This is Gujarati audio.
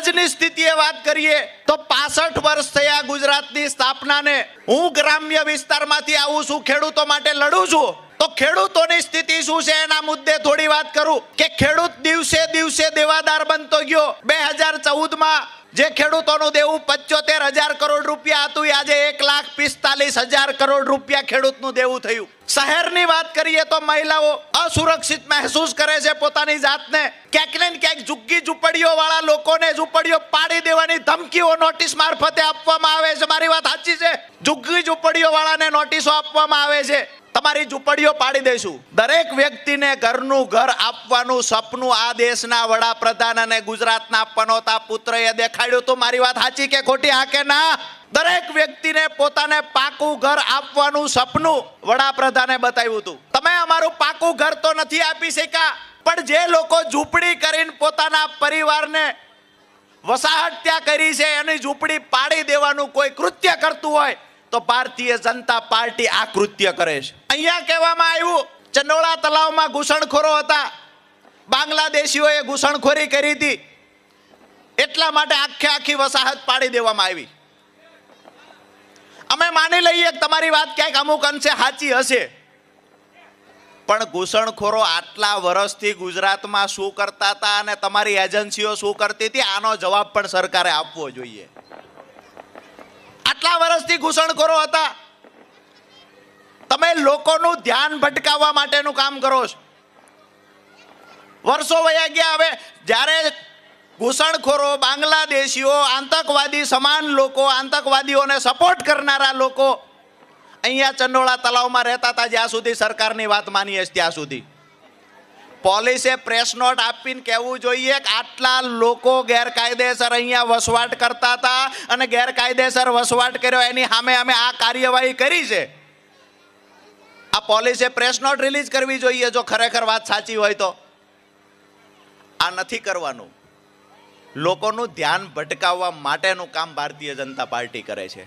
આજની સ્થિતિએ વાત કરીએ તો 65 વર્ષ થયા ગુજરાતની સ્થાપનાને। હું ગ્રામ્ય વિસ્તારમાંથી આવું છું, ખેડૂતો માટે લડું છું, તો ખેડૂતોની સ્થિતિ શું છે એના મુદ્દે થોડી વાત કરું કે ખેડૂત દિવસે દિવસે દેવાદાર બનતો ગયો। 2014 માં જે ખેડૂતોનું દેવું 75,000 કરોડ રૂપિયા હતું, આજે 1,45,000 કરોડ રૂપિયા ખેડૂતનું દેવું થયું। શહેરની વાત કરીએ તો મહિલાઓ અસુરક્ષિત મહેસૂસ કરે છે પોતાની જાતને। ક્યાંક ને ક્યાંક ઝુગ્ગી ઝૂંપડીઓ વાળા લોકોને ઝૂંપડીઓ પાડી દેવાની ધમકીઓ નોટિસ મારફતે આપવામાં આવે છે। મારી વાત સાચી છે? ઝુગ્ગી ઝૂંપડીઓ વાળાને નોટિસો આપવામાં આવે છે, તમારી ઝૂંપડીઓ પાડી દઈશું। દરેક વ્યક્તિને ઘરનું ઘર આપવાનું સપનું આ દેશના વડાપ્રધાન અને ગુજરાતના પનોતા પુત્રએ દેખાડ્યું હતું। મારી વાત સાચી કે ખોટી? હા કે ના? દરેક વ્યક્તિને પોતાને પાકું ઘર આપવાનું સપનું વડાપ્રધાને બતાવ્યું હતું। તમે અમારું પાકું ઘર તો નથી આપી શક્યા, પણ જે લોકો ઝૂંપડી કરીને પોતાના પરિવારને વસાહત ત્યાં કરી છે એની ઝૂંપડી પાડી દેવાનું કોઈ કૃત્ય કરતું હોય તો ભારતીય જનતા પાર્ટી આ કૃત્ય કરે છે। અહીંયા કહેવામાં આવ્યું ચંડોળા તલાવમાં ઘૂસણખોરો હતા, બાંગ્લાદેશીઓએ ઘૂસણખોરી કરી હતી, એટલા માટે આખી વસાહત પાડી દેવામાં આવી। અમે માની લઈએ કે તમારી વાત ક્યાંક અમુક અંશે સાચી હશે, પણ ઘૂસણખોરો આટલા વર્ષથી ગુજરાતમાં શું કરતા હતા અને તમારી એજન્સીઓ શું કરતી હતી, આનો જવાબ પણ સરકારે આપવો જોઈએ। આટલા વર્ષથી ઘૂસણખોરો હતા, તમે લોકોનું ધ્યાન ભટકાવવા માટેનું કામ કરો છો। વર્ષો વયા ગયા, હવે જ્યારે ઘૂસણખોરો, બાંગ્લાદેશીઓ, આતંકવાદી સમાન લોકો, આતંકવાદીઓને સપોર્ટ કરનારા લોકો અહીંયા ચંડોળા તલાવમાં રહેતા હતા, જ્યાં સુધી સરકારની વાત માનીએ ત્યાં સુધી પોલીસે પ્રેસ નોટ આપીને કહેવું જોઈએ કે આટલા લોકો ગેરકાયદેસર અહીંયા વસવાટ કરતા હતા અને ગેરકાયદેસર વસવાટ કર્યો એની સામે અમે આ કાર્યવાહી કરી છે। આ પોલીસે પ્રેસ નોટ રિલીઝ કરવી જોઈએ જો ખરેખર વાત સાચી હોય તો। આ નથી કરવાનું, લોકોનું ધ્યાન ભટકાવવા માટેનું કામ ભારતીય જનતા પાર્ટી કરે છે।